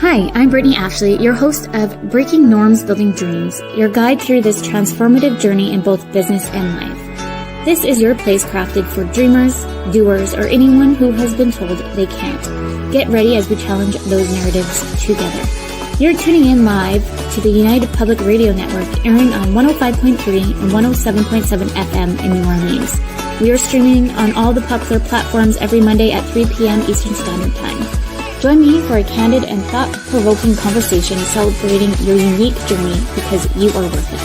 Hi, I'm Brittney Ashley, your host of Breaking Norms, Building Dreams, your guide through this transformative journey in both business and life. This is your place crafted for dreamers, doers, or anyone who has been told they can't. Get ready as we challenge those narratives together. You're tuning in live to the United Public Radio Network, airing on 105.3 and 107.7 FM in New Orleans. We are streaming on all the popular platforms every Monday at 3 p.m. Eastern Standard Time. Join me for a candid and thought-provoking conversation celebrating your unique journey because you are worth it.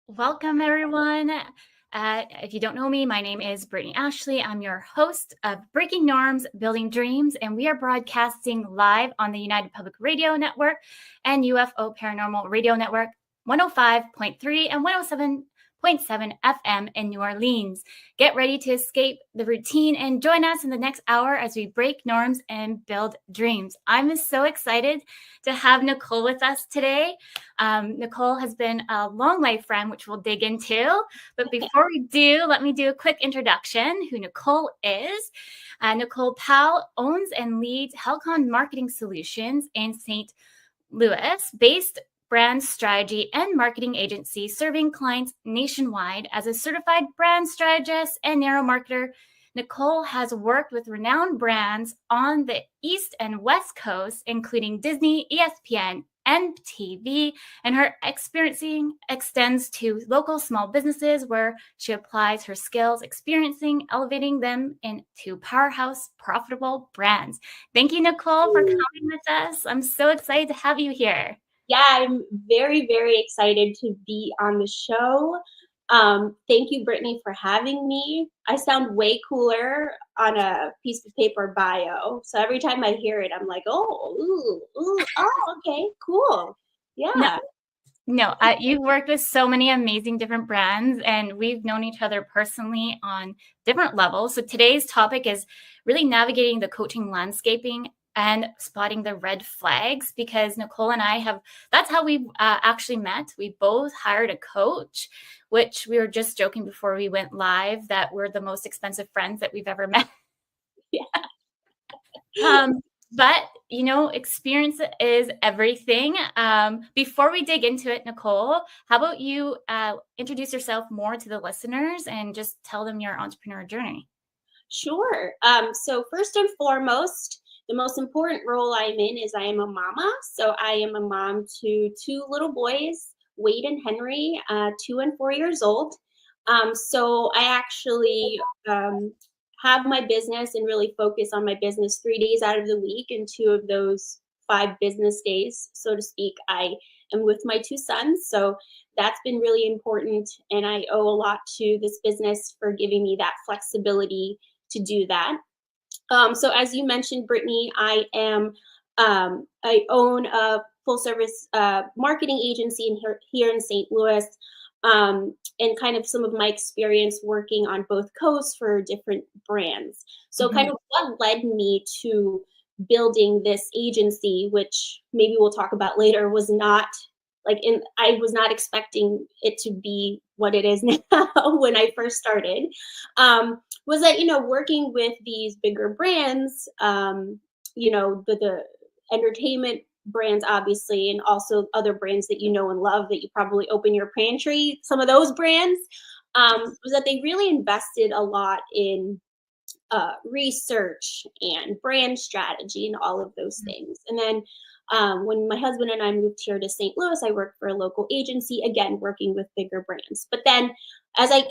Welcome, everyone. If you don't know me, my name is Brittney Ashley. I'm your host of Breaking Norms, Building Dreams, and we are broadcasting live on the United Public Radio Network and UFO Paranormal Radio Network, 105.3 and 107.7 FM in New Orleans. Get ready to escape the routine and join us in the next hour as we break norms and build dreams. I'm so excited to have Nicole with us today. Nicole has been a long life friend, which we'll dig into. But before we do, let me do a quick introduction who Nicole is. Nicole Powell owns and leads HALCON Marketing Solutions in St. Louis, based brand strategy and marketing agency serving clients nationwide. As a certified brand strategist and neuro-marketer, Nicole has worked with renowned brands on the East and West Coast, including Disney, ESPN, and TV, and her experiencing extends to local small businesses where she applies her skills, elevating them into powerhouse, profitable brands. Thank you, Nicole, for coming with us. I'm so excited to have you here. Yeah, I'm very, very excited to be on the show. Thank you, Brittney, for having me. I sound way cooler on a piece of paper bio. So every time I hear it, I'm like, oh, okay, cool. Yeah. No, you've worked with so many amazing different brands, and we've known each other personally on different levels. So today's topic is really navigating the coaching landscaping and spotting the red flags, because Nicole and I that's how we actually met. We both hired a coach, which we were just joking before we went live that we're the most expensive friends that we've ever met. Yeah. But, experience is everything. Before we dig into it, Nicole, how about you introduce yourself more to the listeners and just tell them your entrepreneur journey? Sure. So first and foremost, the most important role I'm in is I am a mama. So I am a mom to two little boys, Wade and Henry, 2 and 4 years old. So I actually have my business and really focus on my business 3 days out of the week, and 2 of those 5 business days, so to speak, I am with my 2 sons. So that's been really important, and I owe a lot to this business for giving me that flexibility to do that. So as you mentioned, Brittney, I own a full service marketing agency here in St. Louis, and kind of some of my experience working on both coasts for different brands. So kind of what led me to building this agency, which maybe we'll talk about later, was not I was not expecting it to be what it is now when I first started, was that, working with these bigger brands, the entertainment brands, obviously, and also other brands that you know and love that you probably open your pantry, some of those brands, was that they really invested a lot in research and brand strategy and all of those things. And then when my husband and I moved here to St. Louis, I worked for a local agency, again, working with bigger brands. But then as I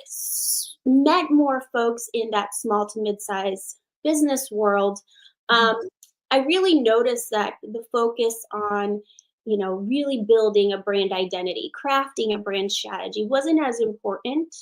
met more folks in that small to mid-size business world, I really noticed that the focus on, really building a brand identity, crafting a brand strategy wasn't as important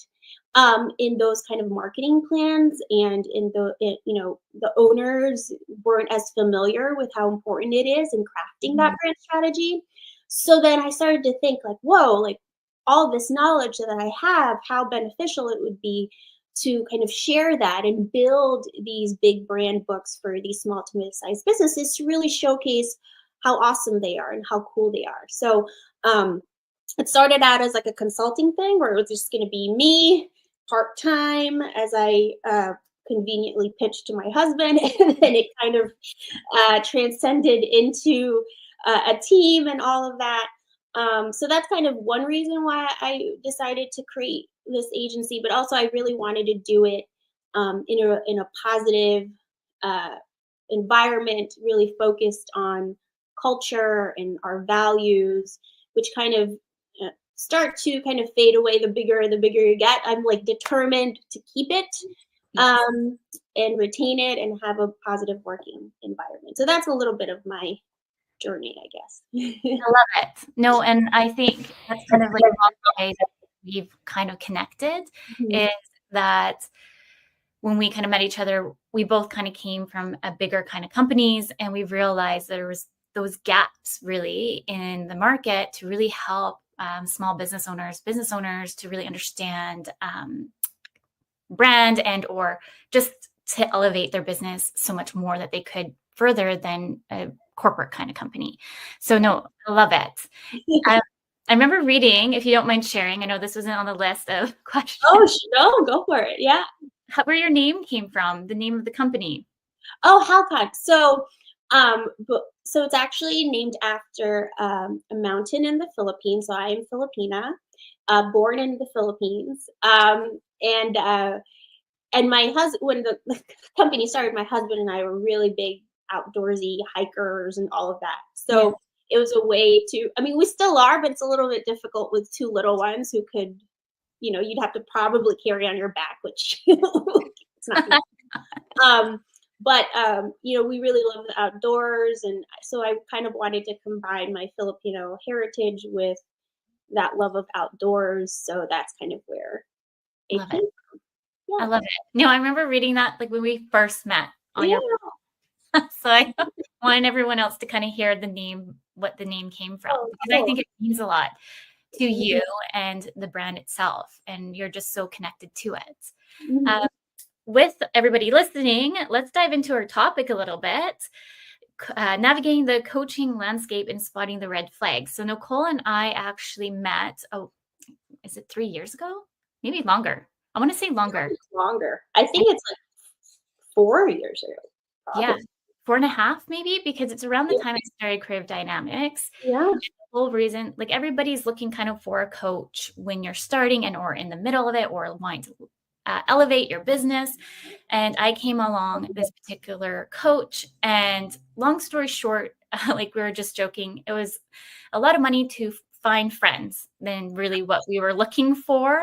in those kind of marketing plans, and the owners weren't as familiar with how important it is in crafting that brand strategy. So then I started to think like, whoa, like all this knowledge that I have, how beneficial it would be to kind of share that and build these big brand books for these small to mid-sized businesses to really showcase how awesome they are and how cool they are. So it started out as like a consulting thing where it was just going to be me part-time as I conveniently pitched to my husband, and then it kind of transcended into a team and all of that. So that's kind of one reason why I decided to create this agency, but also I really wanted to do it in a positive uh, environment, really focused on culture and our values, which kind of start to kind of fade away the bigger you get. I'm like determined to keep it Yes. and retain it and have a positive working environment. So that's a little bit of my journey, I guess. I love it. No, and I think that's kind of like one way that we've kind of connected Mhm. is that when we kind of met each other, we both kind of came from a bigger kind of companies, and we realized there was those gaps really in the market to really help small business owners to really understand brand and or just to elevate their business so much more that they could further than a corporate kind of company. So no, I love it. I remember reading, if you don't mind sharing, I know this wasn't on the list of questions, Oh, no, go for it. Yeah. where your name came from, the name of the company. Oh, HALCON. So it's actually named after a mountain in the Philippines. So I am Filipina, born in the Philippines. And my husband, when the company started, my husband and I were really big outdoorsy hikers and all of that. Yeah. So it was a way to, I mean, we still are, but it's a little bit difficult with two little ones who could, you'd have to probably carry on your back, which it's not. Um, we really love the outdoors, and so I kind of wanted to combine my Filipino heritage with that love of outdoors. So that's kind of where it Love it. came from. I Yeah. love it. No, I remember reading that like when we first met on Yeah. your so I wanted everyone else to kind of hear the name, what the name came from, Oh, because I cool. think it means a lot to Mhm. you and the brand itself, and you're just so connected to it. Mhm. With everybody listening, let's dive into our topic a little bit. Navigating the coaching landscape and spotting the red flags. So Nicole and I actually met, oh, is it 3 years ago? Maybe longer. I want to say longer. It's longer. I I, think it's like 4 years ago, yeah, probably. 4.5 maybe, because it's around the Yeah. time I started Creative Dynamics. Yeah. The whole reason, like everybody's looking kind of for a coach when you're starting and or in the middle of it or wanting to elevate your business. And I came along this particular coach, and long story short, like we were just joking, it was a lot of money to find friends than really what we were looking for.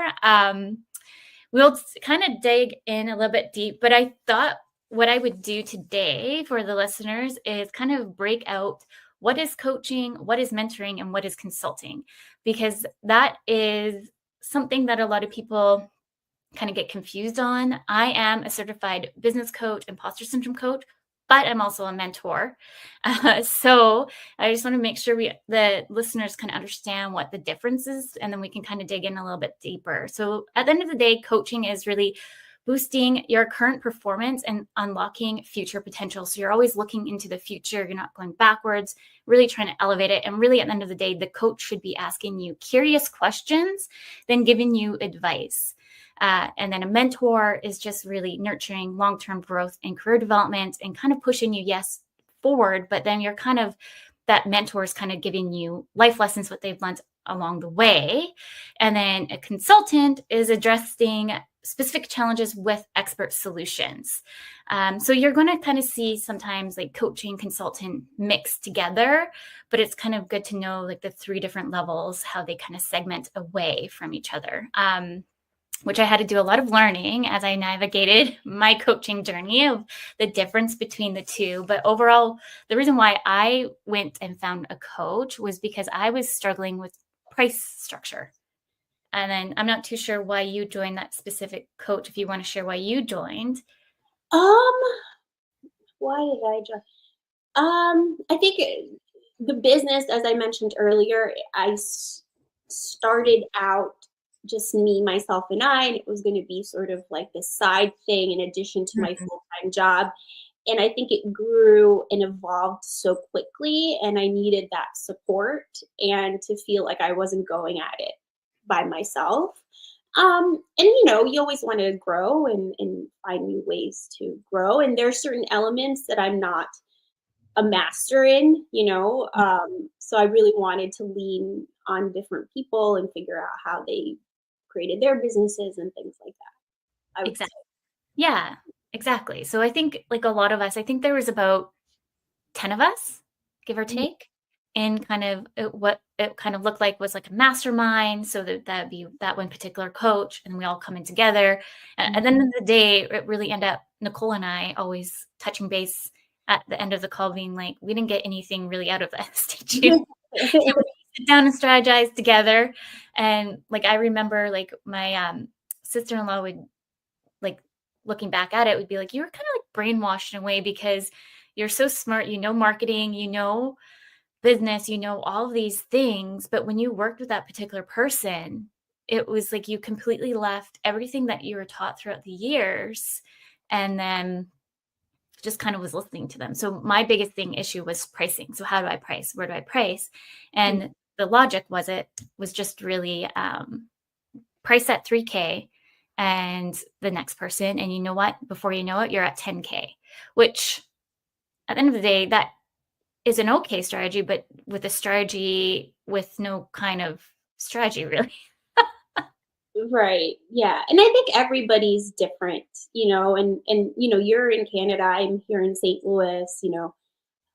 We'll kind of dig in a little bit deep, but I thought what I would do today for the listeners is kind of break out what is coaching, what is mentoring, and what is consulting, because that is something that a lot of people kind of get confused on. I am a certified business coach, imposter syndrome coach, but I'm also a mentor. So I just want to make sure the listeners can understand what the difference is, and then we can kind of dig in a little bit deeper. So at the end of the day, coaching is really boosting your current performance and unlocking future potential. So you're always looking into the future. You're not going backwards, really trying to elevate it. And really at the end of the day, the coach should be asking you curious questions, then giving you advice. And then a mentor is just really nurturing long-term growth and career development and kind of pushing you, yes, forward, but then you're kind of, that mentor is kind of giving you life lessons, what they've learned along the way. And then a consultant is addressing specific challenges with expert solutions. So you're going to kind of see sometimes like coaching, consultant mixed together, but it's kind of good to know like the 3 different levels, how they kind of segment away from each other. Which I had to do a lot of learning as I navigated my coaching journey of the difference between the two. But overall, the reason why I went and found a coach was because I was struggling with price structure. And then I'm not too sure why you joined that specific coach, if you want to share why you joined. Um, why did I join? I think the business, as I mentioned earlier, started out just me, myself, and I, and it was going to be sort of like this side thing in addition to my Mhm. full-time job. And I think it grew and evolved so quickly, and I needed that support and to feel like I wasn't going at it by myself. And you always want to grow and find new ways to grow. And there are certain elements that I'm not a master in. So I really wanted to lean on different people and figure out how they created their businesses and things like that, I would Exactly. Yeah, exactly. So I think like a lot of us, I think there was about 10 of us, give or say. take, and kind of what it kind of looked like was like a mastermind. So that'd be that one particular coach, and we all come in together. And at the end of the day, it really ended up Nicole and I always touching base at the end of the call, being like, we didn't get anything really out of this. Did you? So we sit down and strategize together. And like I remember, like my sister-in-law would like looking back at it would be like, you were kind of like brainwashed in a way because you're so smart, marketing, business, all of these things. But when you worked with that particular person, it was like you completely left everything that you were taught throughout the years and then just kind of was listening to them. So my biggest issue was pricing. So how do I price? Where do I price? And the logic was just really price at 3K and the next person. And you know what? Before you know it, you're at 10K, which at the end of the day, that is an okay strategy, but with a strategy with no kind of strategy, really. Right. Yeah. And I think everybody's different, and you're in Canada, I'm here in St. Louis,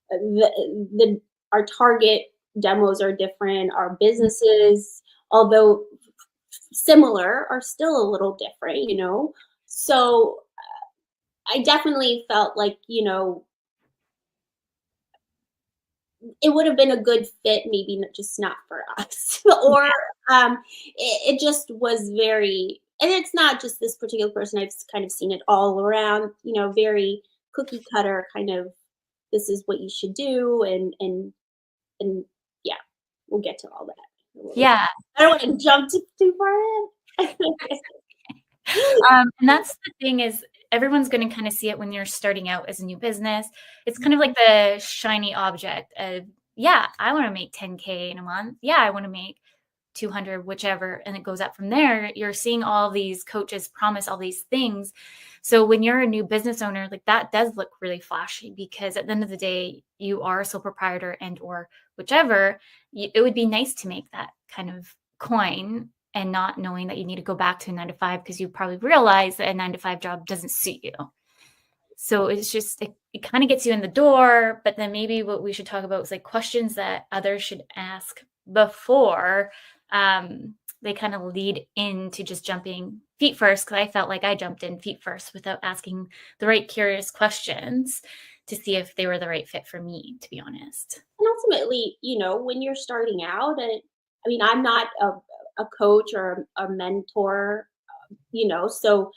the our target demos are different, our businesses, although similar, are still a little different. So I definitely felt like, it would have been a good fit, maybe just not for us. Or it just was very, and it's not just this particular person, I've kind of seen it all around, very cookie cutter kind of, this is what you should do. And yeah, we'll get to all that. Yeah. I don't want to jump too far in. And that's the thing is everyone's going to kind of see it when you're starting out as a new business. It's kind of like the shiny object of, yeah, I want to make 10K in a month. Yeah, I want to make 200, whichever. And it goes up from there. You're seeing all these coaches promise all these things. So when you're a new business owner, like that does look really flashy because at the end of the day, you are a sole proprietor and or whichever, it would be nice to make that kind of coin and not knowing that you need to go back to a 9 to 5 because you probably realize that a 9 to 5 job doesn't suit you. So it's just, it kind of gets you in the door, but then maybe what we should talk about is like questions that others should ask before they kind of lead into just jumping feet first. Cause I felt like I jumped in feet first without asking the right curious questions to see if they were the right fit for me, to be honest. And ultimately, when you're starting out, and I mean, I'm not a coach or a mentor, so,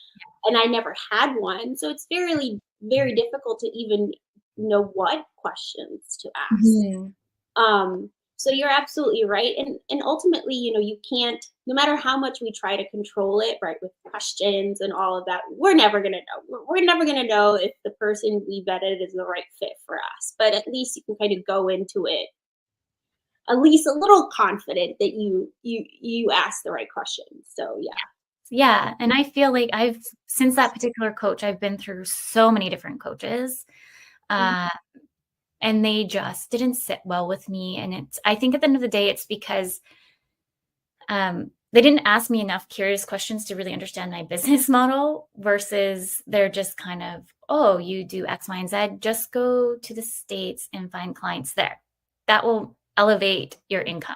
and I never had one. So it's very difficult to even know what questions to ask. Mhm. So you're absolutely right. And ultimately, you can't, no matter how much we try to control it, right, with questions and all of that, we're never gonna know. We're never gonna know if the person we vetted is the right fit for us. But at least you can kind of go into it at least a little confident that you asked the right questions. So yeah. Yeah. And I feel like since that particular coach, I've been through so many different coaches. Mhm. Uh, and they just didn't sit well with me. And I think at the end of the day, it's because they didn't ask me enough curious questions to really understand my business model versus they're just kind of, oh, you do X, Y, and Z. Just go to the States and find clients there. That will elevate your income.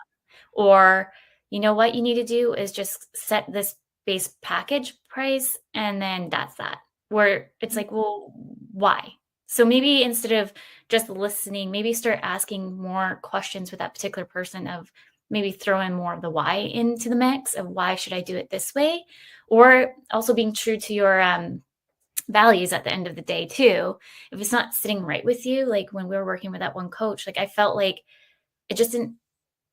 Or, you know what you need to do is just set this base package price and then that's that. Where it's like, well, why? So maybe instead of just listening, maybe start asking more questions with that particular person of maybe throw in more of the why into the mix of why should I do it this way? Or also being true to your values at the end of the day too. If it's not sitting right with you, like when we were working with that one coach, like I felt like it just didn't,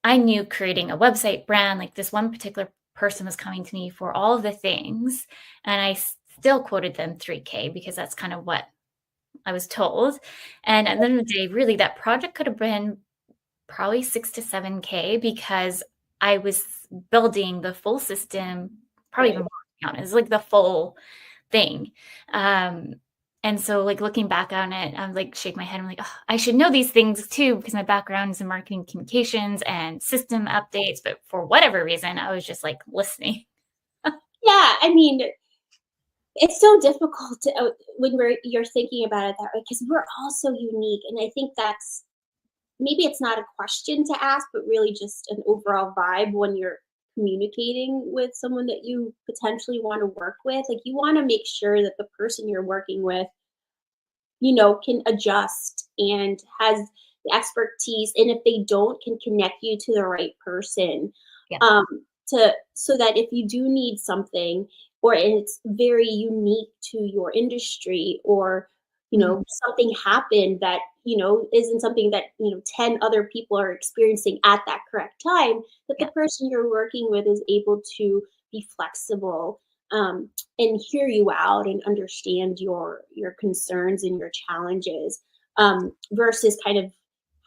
I knew creating a website brand, like this one particular person was coming to me for all of the things. And I still quoted them 3K because that's kind of what I was told. And at the end of the day, really that project could have been probably 6 to 7K because I was building the full system probably even more, to be honest, like the full thing. And so like looking back on it, I'm like shake my head. I'm like, oh, I should know these things too, because my background is in marketing communications and system updates. But for whatever reason, I was just like listening. Yeah, I mean, it's so difficult to, when you're thinking about it that way because we're all so unique, and I think that's maybe it's not a question to ask, but really just an overall vibe when you're communicating with someone that you potentially want to work with. Like you want to make sure that the person you're working with, can adjust and has the expertise, and if they don't, can connect you to the right person. Yeah. To so that if you do need something, or it's very unique to your industry, or something happened that isn't something that 10 other people are experiencing at that correct time, that the person you're working with is able to be flexible, and hear you out and understand your concerns and your challenges, versus kind of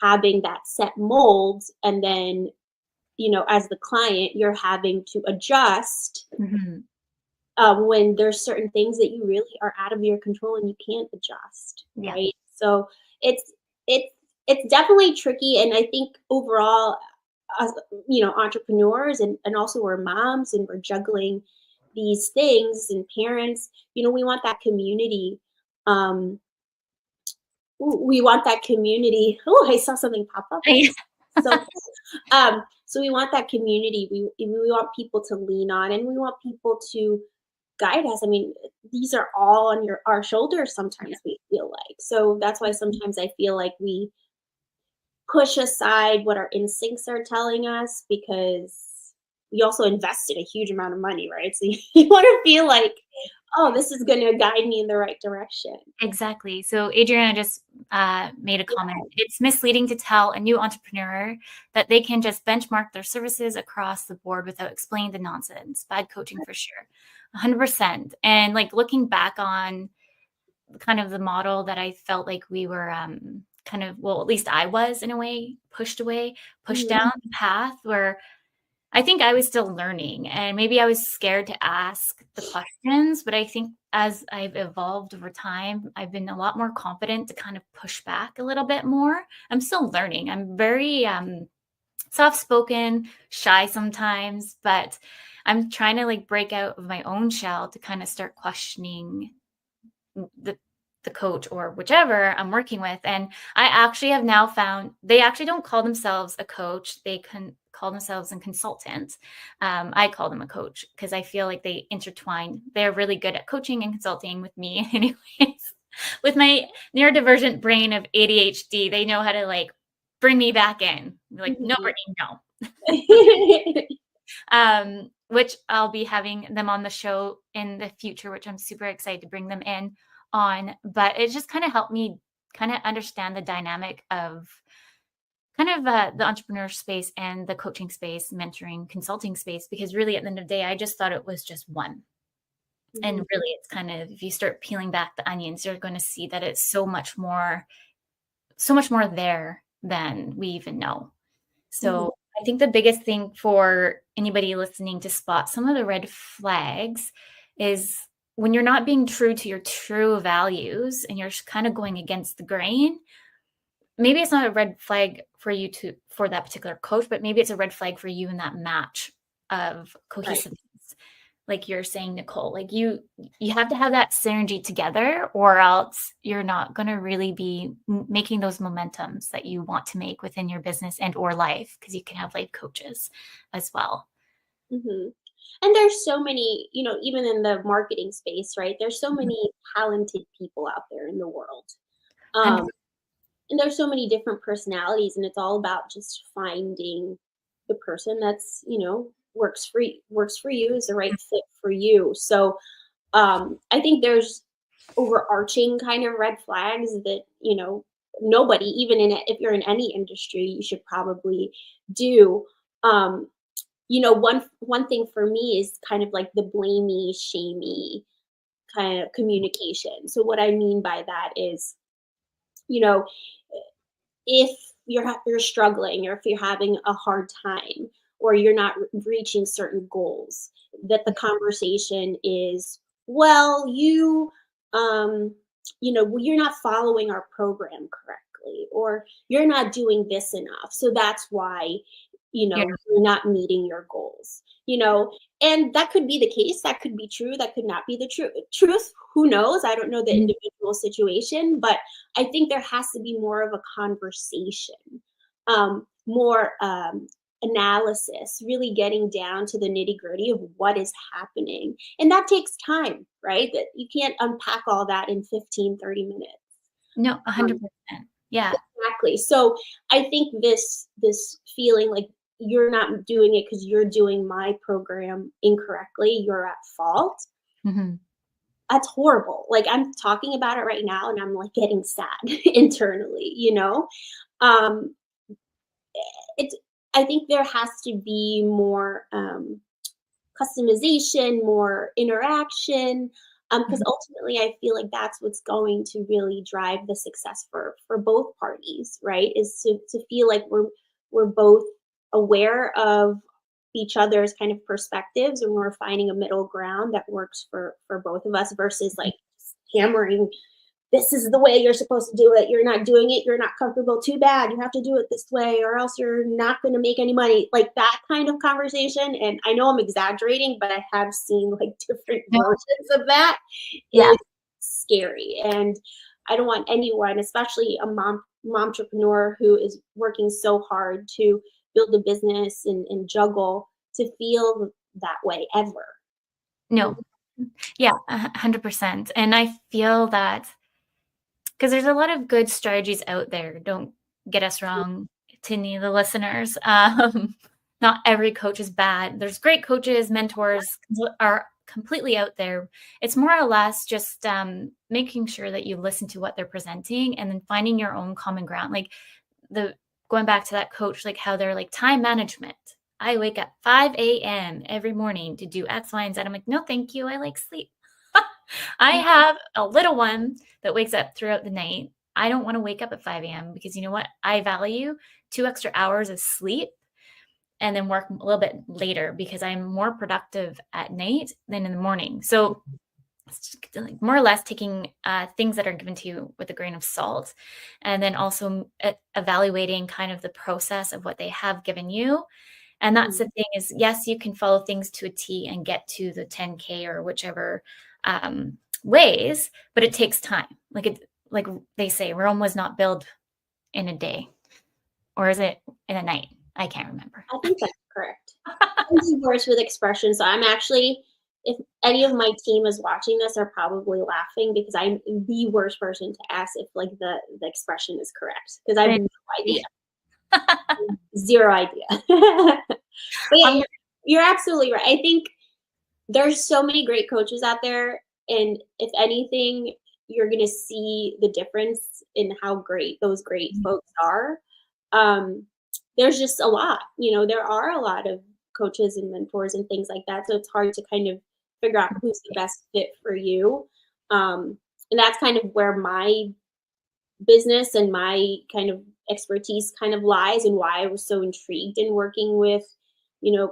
having that set mold, and then as the client you're having to adjust, Mhm. when there's certain things that you really are out of your control and you can't adjust, Yeah. right? So it's it's it's definitely tricky, and I think overall, as entrepreneurs, and also we're moms and we're juggling these things, and parents, we want that community. um we want that community. Oh, I saw something pop up. So so we want that community. We want people to lean on, and we want people to guide us. I mean, these are all on our shoulders sometimes, we feel like. So that's why sometimes I feel like we push aside what our instincts are telling us, because we also invested a huge amount of money, right? So you want to feel like, oh, this is going to guide me in the right direction. Exactly. So Adriana just made a comment. It's misleading to tell a new entrepreneur that they can just benchmark their services across the board without explaining the nonsense. Bad coaching for sure. 100%. And like looking back on kind of the model that I felt like we were kind of, well, at least I was in a way, pushed Mhm. down the path where I think I was still learning, and maybe I was scared to ask the questions, but I think as I've evolved over time, I've been a lot more confident to kind of push back a little bit more. I'm still learning. I'm very soft-spoken, shy sometimes, but I'm trying to like break out of my own shell to kind of start questioning the coach or whichever I'm working with. And I actually have now found they actually don't call themselves a coach. They can call themselves a consultant. I call them a coach because I feel like they intertwine. They're really good at coaching and consulting with me anyways. With my neurodivergent brain of ADHD, they know how to like bring me back in. Like, no, Mhm. Brittney, no. Which I'll be having them on the show in the future, which I'm super excited to bring them in on. But it just kind of helped me kind of understand the dynamic of kind of the entrepreneur space and the coaching space, mentoring, consulting space, because really at the end of the day, I just thought it was just one. And Mhm. really, it's kind of, if you start peeling back the onions, you're going to see that it's so much more there than we even know. Mhm. So I think the biggest thing for anybody listening to spot some of the red flags is when you're not being true to your true values and you're kind of going against the grain. Maybe it's not a red flag for you for that particular coach, but maybe it's a red flag for you in that match of Right. cohesiveness. Like you're saying, Nicole, like you have to have that synergy together, or else you're not going to really be making those momentums that you want to make within your business and or life, because you can have life coaches as well. Mhm. And there's so many, even in the marketing space, right? There's so Mhm. many talented people out there in the world. 100. Um, and there's so many different personalities, and it's all about just finding the person that's, works for you, is the right fit for you. So I think there's overarching kind of red flags that, nobody, even if you're in any industry, you should probably do. Um, one thing for me is kind of like the blamey, shamey kind of communication. So what I mean by that is, you know, if you're struggling, or if you're having a hard time, or you're not reaching certain goals, that the conversation is, well, you're not following our program correctly, or you're not doing this enough. So that's why, Yeah. you're not meeting your goals, and that could be the case. That could be true. That could not be the truth. Who knows? I don't know the individual situation, but I think there has to be more of a conversation, more analysis, really getting down to the nitty gritty of what is happening. And that takes time, right? That you can't unpack all that in 15-30 minutes. No, Um, 100%. Yeah. exactly. So I think this feeling like you're not doing it because you're doing my program incorrectly, you're at fault. Mhm. That's horrible. Like, I'm talking about it right now and I'm like getting sad internally. Um, it's I think there has to be more customization, more interaction, because Mhm. ultimately I feel like that's what's going to really drive the success for both parties, right? Is to feel like we're both aware of each other's kind of perspectives, and we're finding a middle ground that works for both of us versus like hammering, this is the way you're supposed to do it. You're not doing it. You're not comfortable. Too bad. You have to do it this way, or else you're not going to make any money. Like that kind of conversation. And I know I'm exaggerating, but I have seen like different No. versions of that. Yeah. Is scary. And I don't want anyone, especially a entrepreneur who is working so hard to build a business and juggle, to feel that way ever. No. Yeah, 100%. And I feel that because there's a lot of good strategies out there. Don't get us wrong, to any of the listeners. Not every coach is bad. There's great coaches, mentors are completely out there. It's more or less just making sure that you listen to what they're presenting and then finding your own common ground. Like the going back to that coach, like how they're like time management. I wake up 5 a.m. every morning to do X, Y, and Z. I'm like, no, thank you. I like sleep. I have a little one that wakes up throughout the night. I don't want to wake up at 5 a.m. because you know what? I value 2 extra hours of sleep and then work a little bit later because I'm more productive at night than in the morning. So it's like more or less taking things that are given to you with a grain of salt, and then also evaluating kind of the process of what they have given you. And that's the thing is, yes, you can follow things to a T and get to the 10K or whichever ways, but it takes time. Like they say, Rome was not built in a day, or is it in a night? I can't remember. I think that's correct. I'm the worst with expressions. So I'm actually, if any of my team is watching this, are probably laughing because I'm the worst person to ask if like the expression is correct, because I have no idea, zero idea. But yeah, Um, you're absolutely right. I think there's so many great coaches out there, and if anything, you're gonna see the difference in how great those great folks are. Um, there's just a lot, there are a lot of coaches and mentors and things like that. So it's hard to kind of figure out who's the best fit for you. And that's kind of where my business and my kind of expertise kind of lies, and why I was so intrigued in working with,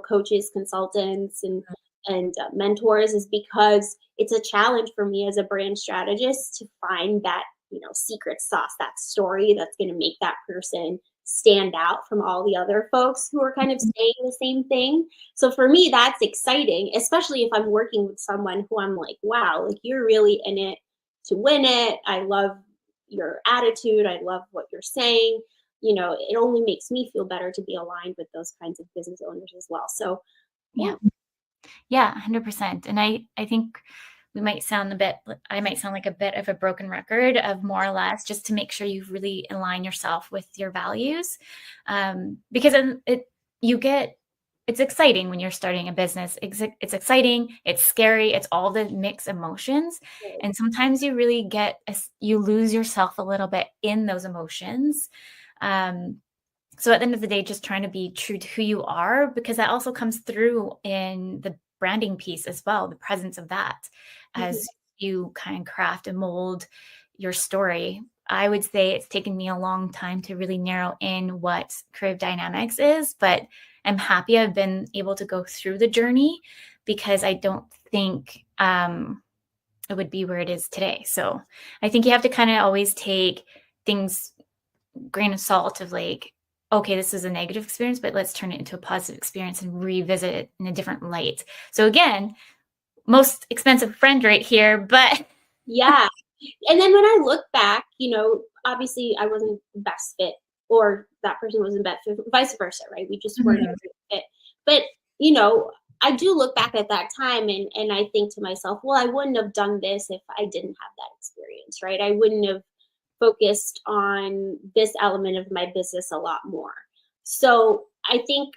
coaches, consultants, and mentors, is because it's a challenge for me as a brand strategist to find that, secret sauce, that story that's going to make that person stand out from all the other folks who are kind of saying the same thing. So for me, that's exciting, especially if I'm working with someone who I'm like, wow, like you're really in it to win it. I love your attitude. I love what you're saying. It only makes me feel better to be aligned with those kinds of business owners as well. So, yeah. yeah. Yeah, 100%. And I think I might sound like a bit of a broken record of more or less just to make sure you really align yourself with your values. Because it's exciting when you're starting a business. It's exciting. It's scary. It's all the mixed emotions. And sometimes you really you lose yourself a little bit in those emotions. So at the end of the day, just trying to be true to who you are, because that also comes through in the branding piece as well, the presence of that Mhm. as you kind of craft and mold your story. I would say it's taken me a long time to really narrow in what creative dynamics is, but I'm happy I've been able to go through the journey, because I don't think it would be where it is today. So I think you have to kind of always take things grain of salt of like, okay, this is a negative experience, but let's turn it into a positive experience and revisit it in a different light. So again, most expensive friend right here, but Yeah. And then when I look back, obviously I wasn't the best fit, or that person wasn't best fit, vice versa, right? We just weren't a good fit. But, you know, I do look back at that time, and I think to myself, well, I wouldn't have done this if I didn't have that experience, right? I wouldn't have focused on this element of my business a lot more. So I think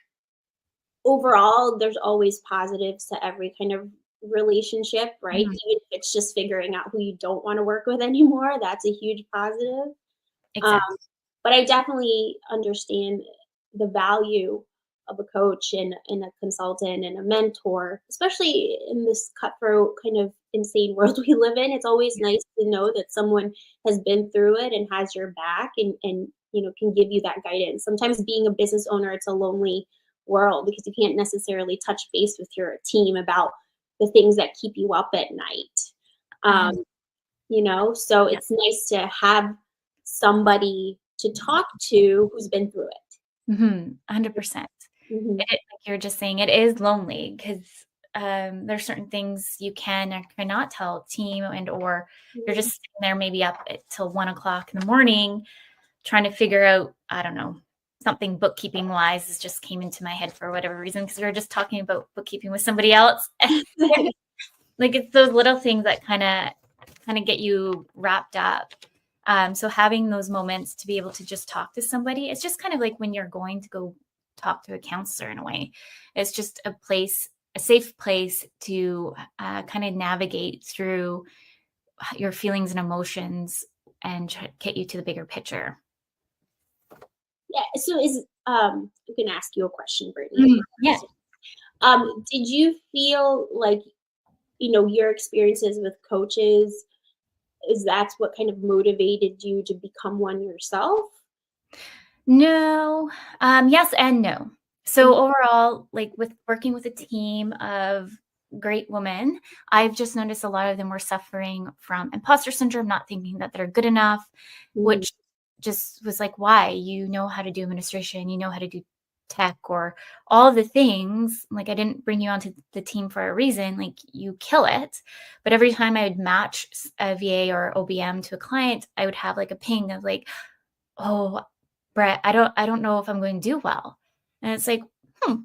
overall, there's always positives to every kind of relationship, right? Even if it's just figuring out who you don't want to work with anymore, that's a huge positive. Um, exactly. but I definitely understand the value of a coach and a consultant and a mentor, especially in this cutthroat kind of insane world we live in. It's always nice to know that someone has been through it and has your back, and can give you that guidance. Sometimes being a business owner, it's a lonely world because you can't necessarily touch base with your team about the things that keep you up at night. Um, So yeah. it's nice to have somebody to talk to who's been through it. 100%. Mhm. Like you're just saying, it is lonely because there's certain things you can or cannot tell a team, or you're just Mhm. sitting there maybe up till 1 o'clock in the morning trying to figure out, I don't know, something bookkeeping wise is just came into my head for whatever reason, because we were just talking about bookkeeping with somebody else. Like it's those little things that kind of get you wrapped up. So having those moments to be able to just talk to somebody, it's just kind of like when you're going to go talk to a counselor in a way. It's just a safe place to kind of navigate through your feelings and emotions and get you to the bigger picture. Yeah. So I'm gonna ask you a question, Brittany, if Mhm. you're Yeah. interested. Did you feel like your experiences with coaches, is that's what kind of motivated you to become one yourself? No. Yes and no. So Mhm. overall, like with working with a team of great women, I've just noticed a lot of them were suffering from imposter syndrome, not thinking that they're good enough, Mhm. which just was like, why? You know how to do administration, you know how to do tech, or all the things. Like, I didn't bring you onto the team for a reason. Like, you kill it. But every time I would match a VA or OBM to a client, I would have like a ping of like, oh, Brett, I don't know if I'm going to do well. And it's like, hmm.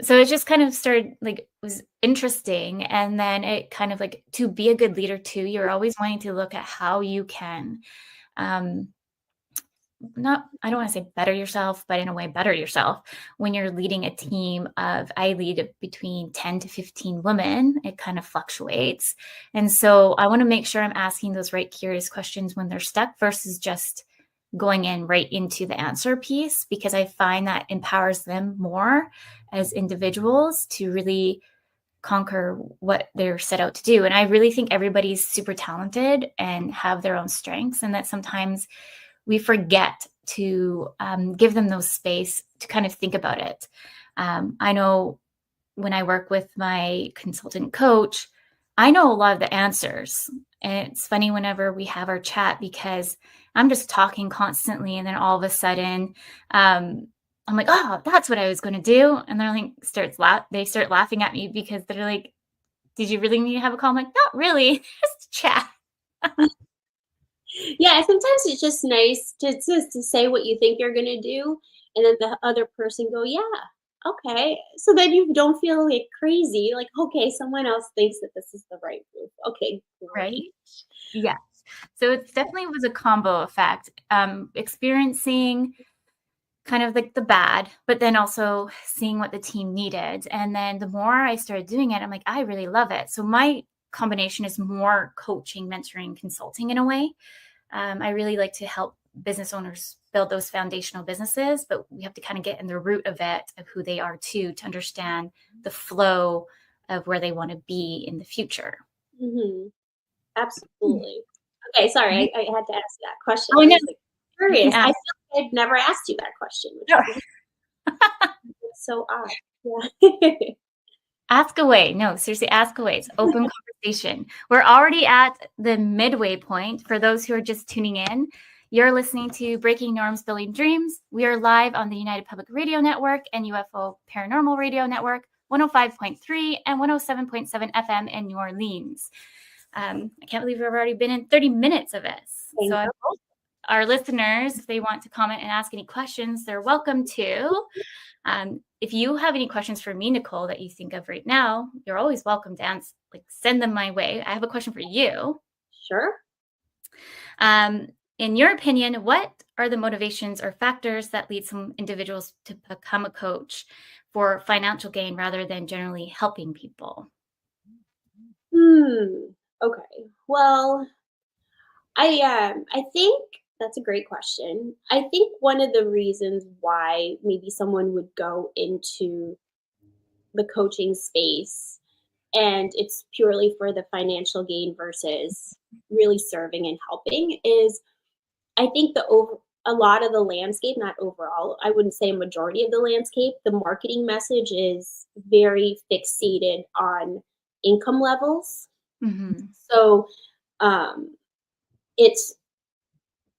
So it just kind of started, like, it was interesting. And then it kind of like, to be a good leader too, you're always wanting to look at how you can um not, I don't want to say better yourself, but in a way better yourself when you're leading a team of, I lead between 10 to 15 women. It kind of fluctuates. And so I want to make sure I'm asking those right curious questions when they're stuck versus just going in right into the answer piece, because I find that empowers them more as individuals to really conquer what they're set out to do. And I really think everybody's super talented and have their own strengths, and that sometimes we forget to give them those space to kind of think about it. I know when I work with my consultant coach, I know a lot of the answers. And it's funny whenever we have our chat, because I'm just talking constantly. And then all of a sudden, I'm like, oh, that's what I was going to do. And they're like, they start laughing at me because they're like, did you really need to have a call? I'm like, not really, just chat. Yeah, sometimes it's just nice to say what you think you're gonna do, and then the other person go, "Yeah, okay." So then you don't feel like crazy, like, "Okay, someone else thinks that this is the right move. Okay, great." Right? Yes. So it definitely was a combo effect. Experiencing kind of like the bad, but then also seeing what the team needed. And then the more I started doing it, I'm like, I really love it. So my combination is more coaching, mentoring, consulting in a way. I really like to help business owners build those foundational businesses, but we have to kind of get in the root of it, of who they are too, to understand the flow of where they want to be in the future. Mhm. Absolutely. Okay, sorry, I had to ask that question. Oh, I no, was, like, you can curious. I ask. feel like I've never asked you that question, which No. is so odd. Yeah. Ask away. No, seriously, ask away. It's open conversation. We're already at the midway point. For those who are just tuning in, you're listening to Breaking Norms, Building Dreams. We are live on the United Public Radio Network and UFO Paranormal Radio Network, 105.3 and 107.7 FM in New Orleans. I can't believe we've already been in 30 minutes of this. So I hope our listeners, if they want to comment and ask any questions, they're welcome to. If you have any questions for me, Nicole, that you think of right now, you're always welcome to send them my way. I have a question for you. Sure. In your opinion, what are the motivations or factors that lead some individuals to become a coach for financial gain rather than generally helping people? Okay. Well, I think that's a great question. I think one of the reasons why maybe someone would go into the coaching space and it's purely for the financial gain versus really serving and helping is I think a lot of the landscape, not overall, I wouldn't say a majority of the landscape, the marketing message is very fixated on income levels. Mm-hmm. So it's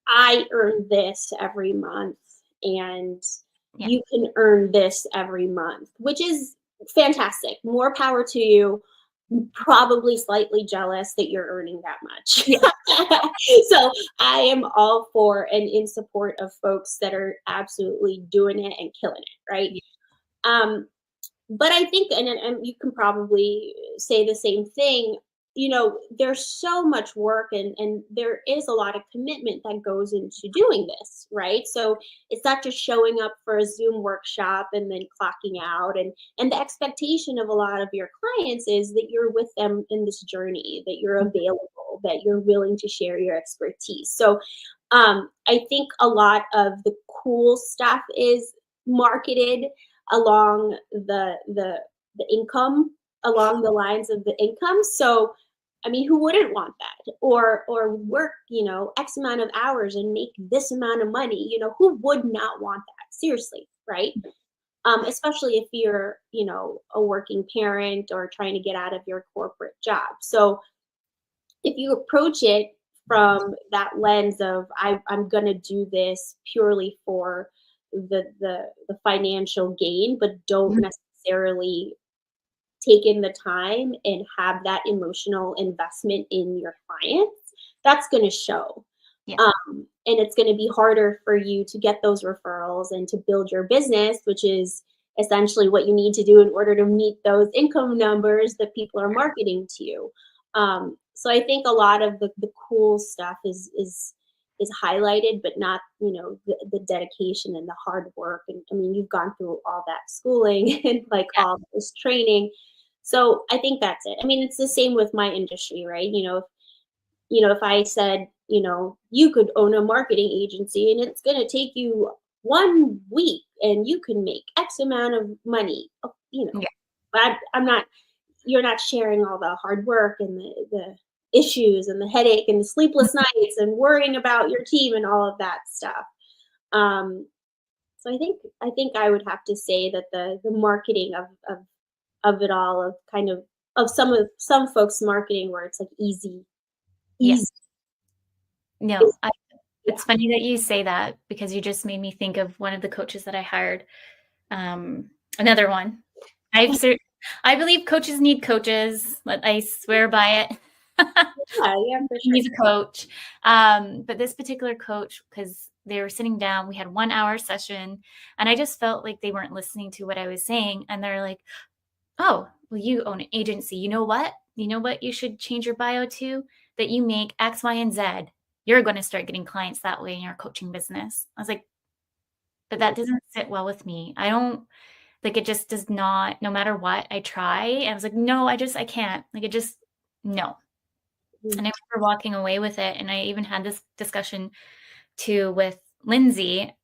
I earn this every month and you can earn this every month, which is fantastic. More power to you. Probably slightly jealous that you're earning that much. Yeah. So I am all for and in support of folks that are absolutely doing it and killing it, right? Yeah. But I think, and you can probably say the same thing, there's so much work and there is a lot of commitment that goes into doing this, right? So it's not just showing up for a Zoom workshop and then clocking out. And the expectation of a lot of your clients is that you're with them in this journey, that you're available, that you're willing to share your expertise. So I think a lot of the cool stuff is marketed along the income, along the lines of the income. So I mean, who wouldn't want that? Or work, X amount of hours and make this amount of money. Who would not want that? Seriously, right? Especially if you're, a working parent or trying to get out of your corporate job. So if you approach it from that lens of I'm gonna do this purely for the financial gain, but don't necessarily take in the time and have that emotional investment in your clients, that's going to show. Yeah. And it's going to be harder for you to get those referrals and to build your business, which is essentially what you need to do in order to meet those income numbers that people are marketing to you. So I think a lot of the cool stuff is highlighted, but not, the dedication and the hard work. And I mean, you've gone through all that schooling and all this training. So I think that's it. I mean, it's the same with my industry, right? If I said, you could own a marketing agency and it's going to take you 1 week and you can make X amount of money, but you're not sharing all the hard work and the issues and the headache and the sleepless nights and worrying about your team and all of that stuff. So I think I would have to say that the marketing of it all, of kind of some folks marketing where it's easy. No, it's funny that you say that because you just made me think of one of the coaches that I hired. Another one. I believe coaches need coaches. I swear by it. Yeah, for sure. He's a coach. But this particular coach, because they were sitting down, we had 1 hour session, and I just felt like they weren't listening to what I was saying. And they're like, oh, well, you own an agency. You know what? You know what you should change your bio to? That you make X, Y, and Z. You're going to start getting clients that way in your coaching business. I was like, but that doesn't sit well with me. I don't, it just does not, no matter what I try. And I was like, no, I can't. No. And I remember walking away with it. And I even had this discussion too with Lindsay,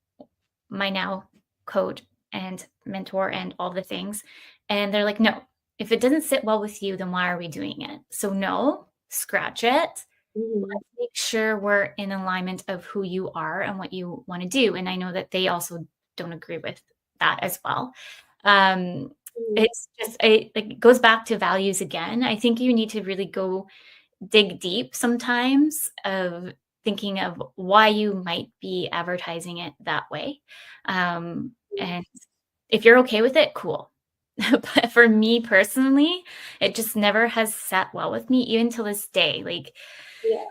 my now coach and mentor and all the things. And they're like, no, if it doesn't sit well with you, then why are we doing it? So no, scratch it. Let's make sure we're in alignment of who you are and what you want to do. And I know that they also don't agree with that as well. It's just, it goes back to values again. I think you need to really go dig deep sometimes of thinking of why you might be advertising it that way. And if you're okay with it, cool. But for me personally, it just never has sat well with me, even to this day. Like, Yeah.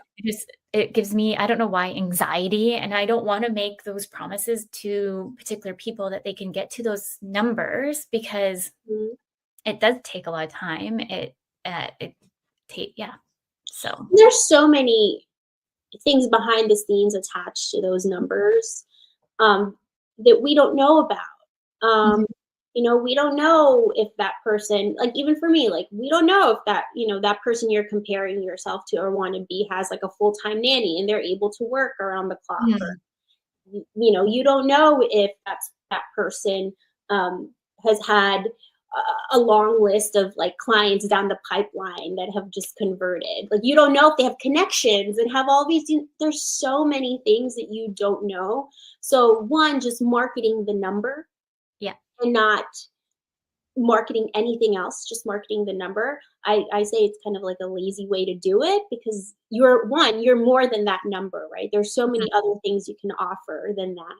it gives me, I don't know why, anxiety, and I don't want to make those promises to particular people that they can get to those numbers, because Mhm. it does take a lot of time. It yeah. So There's so many things behind the scenes attached to those numbers, um, that we don't know about. mhm, Um, we don't know if that person, like even for me, like we don't know if that person you're comparing yourself to or want to be has like a full-time nanny and they're able to work around the clock. Or mhm, you don't know if that person has had a long list of like clients down the pipeline that have just converted. Like you don't know if they have connections and have all these. There's so many things that you don't know. So one, just marketing the number yeah, and not marketing anything else, just marketing the number. I say it's kind of like a lazy way to do it, because you're more than that number, right? There's so mhm, many other things you can offer than that.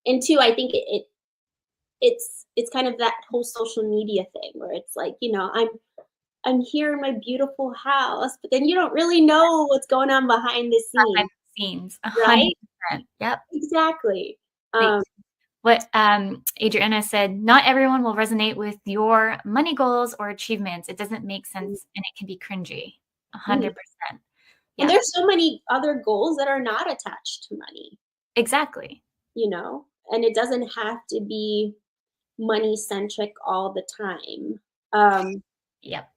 And two, I think it's kind of that whole social media thing where it's like, I'm here in my beautiful house, but then you don't really know what's going on behind the behind scenes, the scenes, right? 100%. Yep. Exactly. Like Um, what, Adriana said, "Not everyone will resonate with your money goals or achievements. It doesn't make sense, and it can be cringy." mhm. 100%. And Yeah, there's so many other goals that are not attached to money, exactly. and it doesn't have to be money centric all the time. Um, Yep.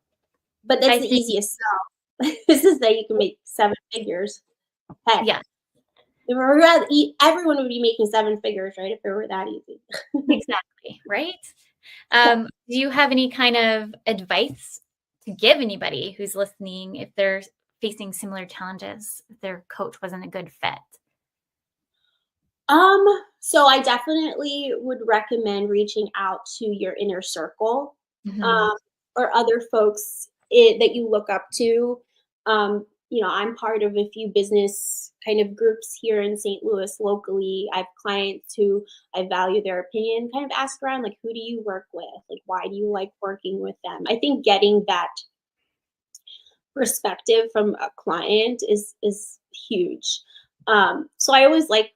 but that's I the think easiest sell. This is that you can make 7 figures. Heck, yeah, if it were that everyone would be making 7 figures, right? If it were that easy. exactly, right? Do you have any kind of advice to give anybody who's listening if they're facing similar challenges, if their coach wasn't a good fit? Um, so I definitely would recommend reaching out to your inner circle, Mhm, um, or other folks that you look up to. I'm part of a few business kind of groups here in St. Louis locally. I have clients who I value their opinion, kind of ask around, like, who do you work with? Like, why do you like working with them? I think getting that perspective from a client is huge. So I always like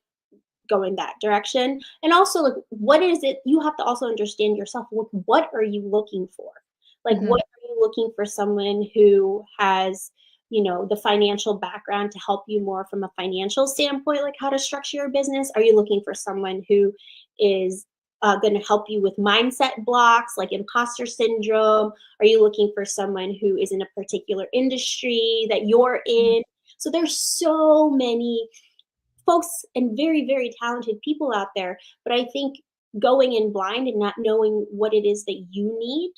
go in that direction. And also, like, what is it? You have to also understand yourself. What are you looking for? Like, mhm, what are you looking for? Someone who has, the financial background to help you more from a financial standpoint, like how to structure your business? Are you looking for someone who is going to help you with mindset blocks like imposter syndrome? Are you looking for someone who is in a particular industry that you're mhm. in? So there's so many folks and very, very talented people out there. But I think going in blind and not knowing what it is that you need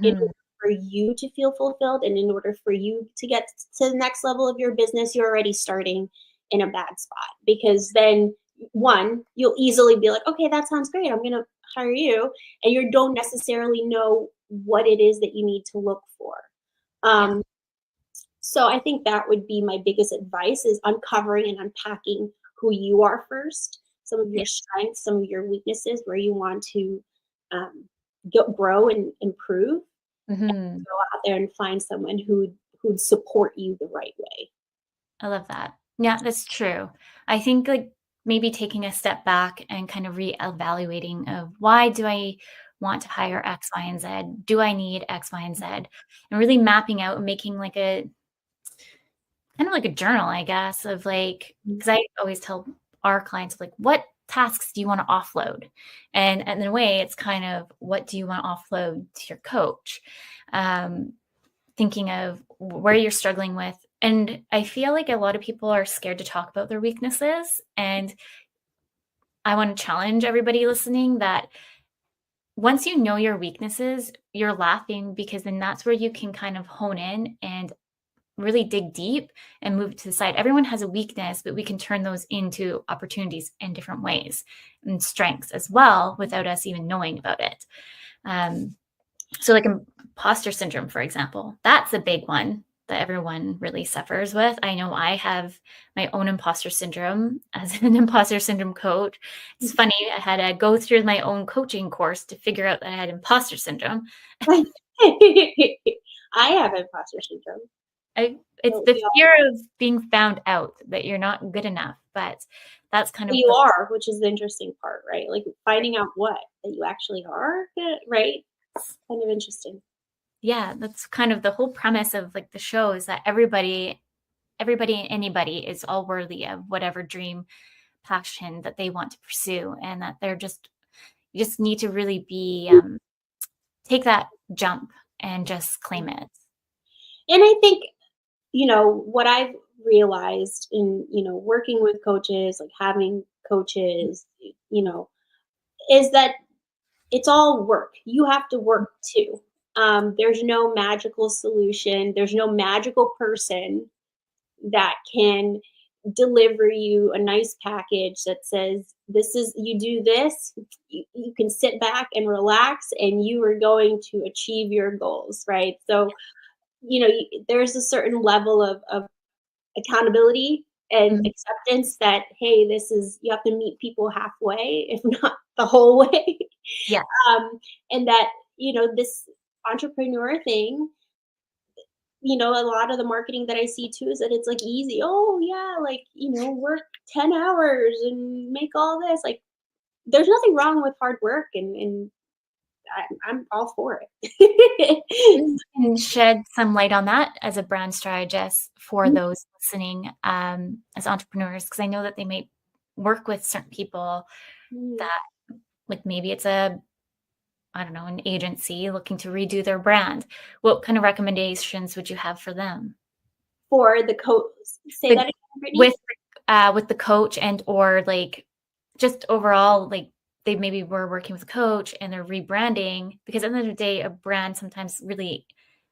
in Mhm. order for you to feel fulfilled and in order for you to get to the next level of your business, you're already starting in a bad spot, because then one, you'll easily be like, okay, that sounds great. I'm going to hire you. And you don't necessarily know what it is that you need to look for. Yeah, Um, so I think that would be my biggest advice, is uncovering and unpacking who you are first, some of yeah. your strengths, some of your weaknesses, where you want to grow and improve. Mhm. Go out there and find someone who'd support you the right way. I love that. Yeah, that's true. I think, like, maybe taking a step back and kind of reevaluating of, why do I want to hire X, Y, and Z? Do I need X, Y, and Z? And really mapping out and making like a kind of like a journal, I guess, of like, Mhm. because I always tell our clients, like, what tasks do you want to offload? And in a way, it's kind of, what do you want to offload to your coach? Um, Thinking of where you're struggling with. And I feel like a lot of people are scared to talk about their weaknesses. And I want to challenge everybody listening that once you know your weaknesses, you're laughing, because then that's where you can kind of hone in and really dig deep and move it to the side. Everyone has a weakness, but we can turn those into opportunities in different ways and strengths as well without us even knowing about it. So like imposter syndrome, for example, that's a big one that everyone really suffers with. I know I have my own imposter syndrome as an imposter syndrome coach. It's funny, I had to go through my own coaching course to figure out that I had imposter syndrome. I have imposter syndrome. It's the fear of being found out, that you're not good enough, but that's kind of you are, which is the interesting part, right? Like finding out what that you actually are, right? It's kind of interesting. Yeah, that's kind of the whole premise of like the show, is that everybody and anybody is all worthy of whatever dream, passion that they want to pursue, and that you just need to really be take that jump and just claim it. And I think, what I've realized in, working with coaches, like having coaches, is that it's all work. You have to work too. There's no magical solution. There's no magical person that can deliver you a nice package that says, this is, you do this, you can sit back and relax and you are going to achieve your goals, right? So, there's a certain level of accountability and acceptance that, hey, you have to meet people halfway, if not the whole way. Yeah. And that, this entrepreneur thing, a lot of the marketing that I see too is that it's like easy. Oh yeah, like, work 10 hours and make all this. Like there's nothing wrong with hard work and I'm all for it. You can shed some light on that as a brand strategist for those listening as entrepreneurs, because I know that they may work with certain people that, like maybe it's an agency looking to redo their brand. What kind of recommendations would you have for them? For the coach, say that again, Brittney? With the coach and or like just overall, like they maybe were working with a coach and they're rebranding, because at the end of the day, a brand sometimes really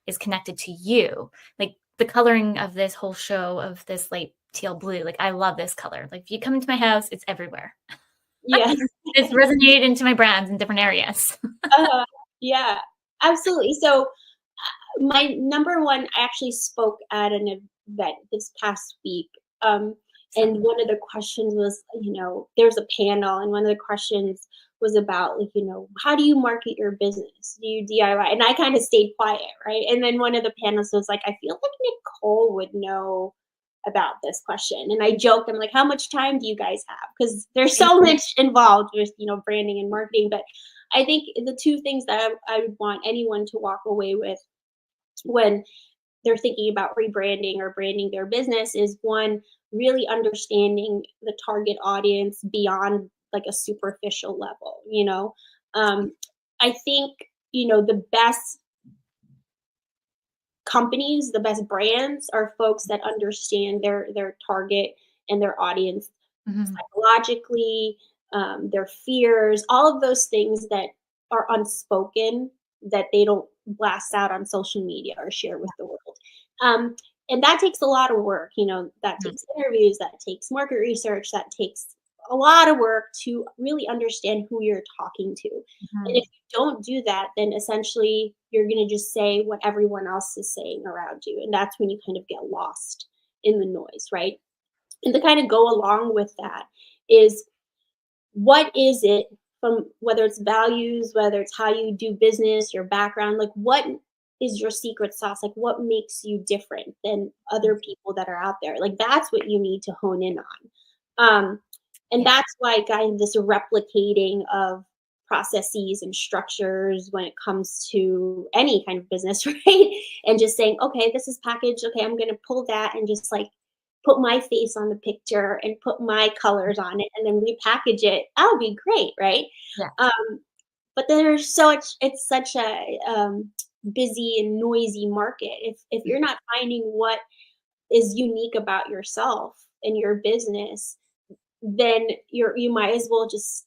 is connected to you. Like the coloring of this whole show of this light teal blue, like I love this color. Like if you come into my house, it's everywhere. Yes. It's resonated into my brands in different areas. Yeah, absolutely. So my number one, I actually spoke at an event this past week. And one of the questions was, there's a panel, and one of the questions was about, like, how do you market your business? Do you DIY? And I kind of stayed quiet, right? And then one of the panelists was like, I feel like Nicole would know about this question. And I joked, I'm like, how much time do you guys have? Because there's so much involved with, branding and marketing. But I think the two things that I would want anyone to walk away with when they're thinking about rebranding or branding their business is, one, really understanding the target audience beyond like a superficial level. I think, the best companies, the best brands are folks that understand their target and their audience psychologically, their fears, all of those things that are unspoken that they don't blast out on social media or share with the world. And that takes a lot of work. That takes interviews, that takes market research, that takes a lot of work to really understand who you're talking to. And if you don't do that, then essentially you're going to just say what everyone else is saying around you. And that's when you kind of get lost in the noise, right? And to kind of go along with that is, what is it, from whether it's values, whether it's how you do business, your background, like what is your secret sauce? Like what makes you different than other people that are out there? Like that's what you need to hone in on. And that's why kind of this replicating of processes and structures when it comes to any kind of business, right? And just saying, okay, this is packaged. Okay, I'm going to pull that and just like put my face on the picture and put my colors on it and then repackage it. That would be great, right? Yeah. But it's such a busy and noisy market. If you're not finding what is unique about yourself and your business, then you might as well just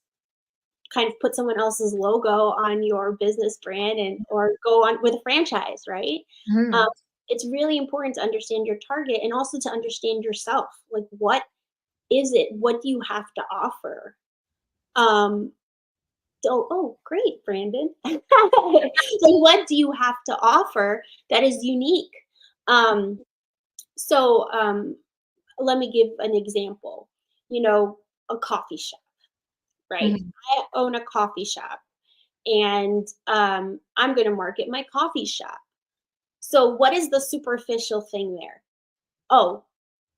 kind of put someone else's logo on your business brand or go on with a franchise, right? it's really important to understand your target and also to understand yourself. Like, what is it? What do you have to offer? Um, Great, Brandon. So what do you have to offer that is unique? Um, so let me give an example. You know, a coffee shop, right? Mhm. I own a coffee shop, and I'm going to market my coffee shop. So what is the superficial thing there? Oh,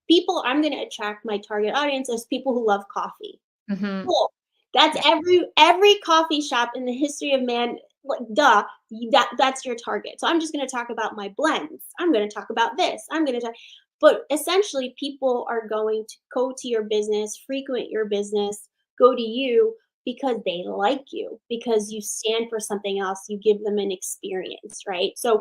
people, I'm going to attract my target audience as people who love coffee. Mhm. Cool. That's Yeah. every coffee shop in the history of man. Like, duh, that's your target. So I'm just going to talk about my blends. I'm going to talk about this. I'm going to talk. But essentially, people are going to go to your business, frequent your business, go to you because they like you, because you stand for something else. You give them an experience, right? So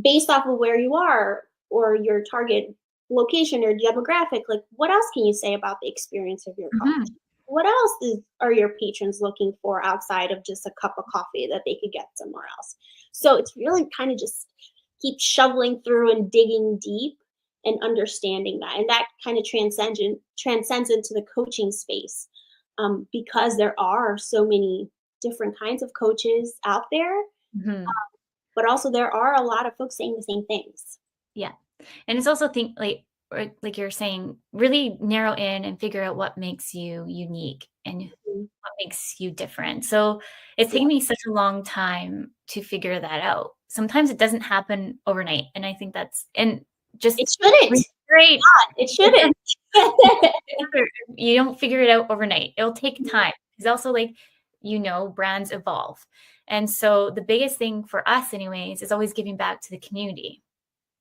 based off of where you are or your target location or demographic, like, what else can you say about the experience of your coffee? Mhm. What else are your patrons looking for outside of just a cup of coffee that they could get somewhere else? So it's really kind of just keep shoveling through and digging deep and understanding that. And that kind of transcends into the coaching space, because there are so many different kinds of coaches out there, Mhm. but also there are a lot of folks saying the same things. Yeah. And it's also think like you're saying, really narrow in and figure out what makes you unique and Mhm. what makes you different. So it's Yeah, taken me such a long time to figure that out. Sometimes it doesn't happen overnight. And I think that's and just it shouldn't. great. It shouldn't. You don't figure it out overnight. It'll take Mhm, time. It's also like, brands evolve. And so the biggest thing for us anyways is always giving back to the community.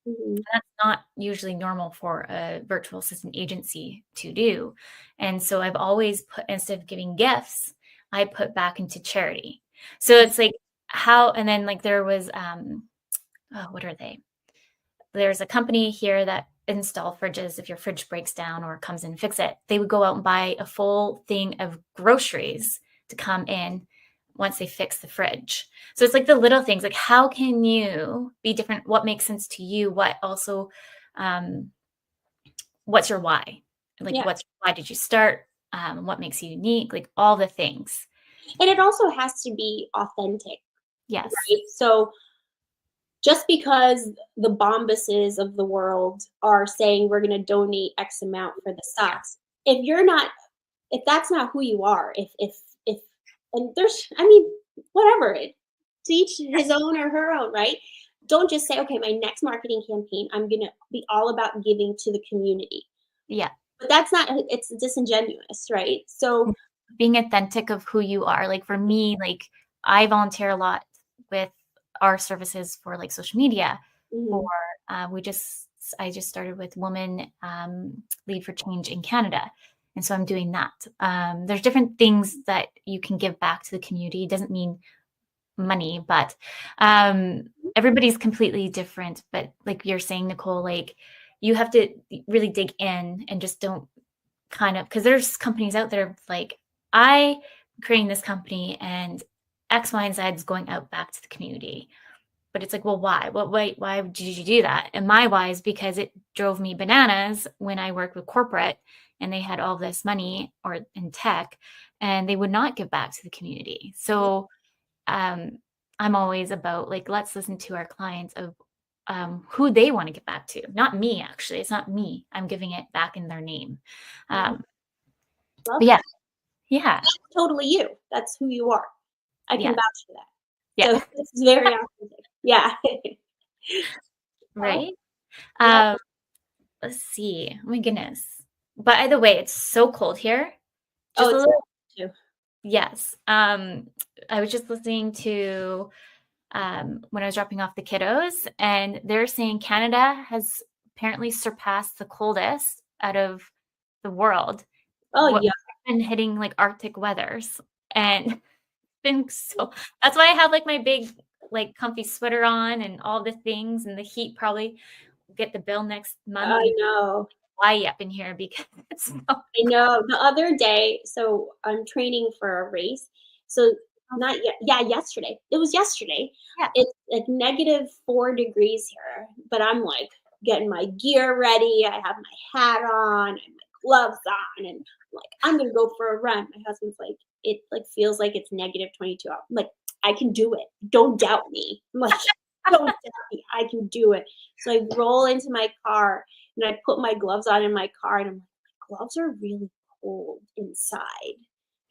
mhm. That's not usually normal for a virtual assistant agency to do. And so I've always put, instead of giving gifts, I put back into charity. So it's like how, and then like there was, oh, what are they? There's a company here that install fridges. If your fridge breaks down or comes in, fix it. They would go out and buy a full thing of groceries to come in once they fix the fridge. So it's like the little things, like how can you be different? What makes sense to you? What also, um, what's your why? Like, Yeah, why did you start? What makes you unique? Like all the things. and it also has to be authentic, Yes. right? So just because the Bombuses of the world are saying we're going to donate X amount for the Yeah. socks, if you're not, if that's not who you are, if, and there's, I mean, whatever, to each his own or her own, right? Don't just say, okay, my next marketing campaign, I'm going to be all about giving to the community. Yeah. But that's not, it's disingenuous, right? So, Being authentic of who you are. Like for me, like I volunteer a lot with our services for like social media. For mhm, I just started with Women Lead for Change in Canada, and so I'm doing that. There's different things that you can give back to the community. It doesn't mean money, but um, everybody's completely different. But like you're saying, Nicole, like you have to really dig in and just don't kind of because there's companies out there like I creating this company and X, Y, and Z is going out back to the community. But it's like, well, why? Why did you do that? And my why is because it drove me bananas when I worked with corporate and they had all this money or in tech and they would not give back to the community. So um, I'm always about like, let's listen to our clients of who they want to get back to. Not me, actually. It's not me. I'm giving it back in their name. mhm, Um, love but that. yeah, yeah, That's totally you. That's who you are. I can yeah, vouch for that. yeah, So it's very authentic. Yeah. Oh, right. yeah. Um, let's see. Oh my goodness. By the way, it's so cold here. Oh, Just a it's little, too. yes. I was just listening to when I was dropping off the kiddos, and they're saying Canada has apparently surpassed the coldest out of the world. Oh, What yeah. been hitting like Arctic weathers, and it's been so. That's why I have like my big like comfy sweater on and all the things, and the heat probably get the bill next month I and know. why up in here because it's so I know. The other day, so I'm training for a race. So not yet. Yeah, yesterday. It was yesterday. Yeah. It's like -4 degrees here, but I'm like getting my gear ready. I have my hat on and my gloves on, and like I'm gonna go for a run. My husband's like, it like feels like it's -22 out. I'm like, I can do it. Don't doubt me. I'm like, don't doubt me. I can do it. So I roll into my car and I put my gloves on in my car, and I'm like, my gloves are really cold inside.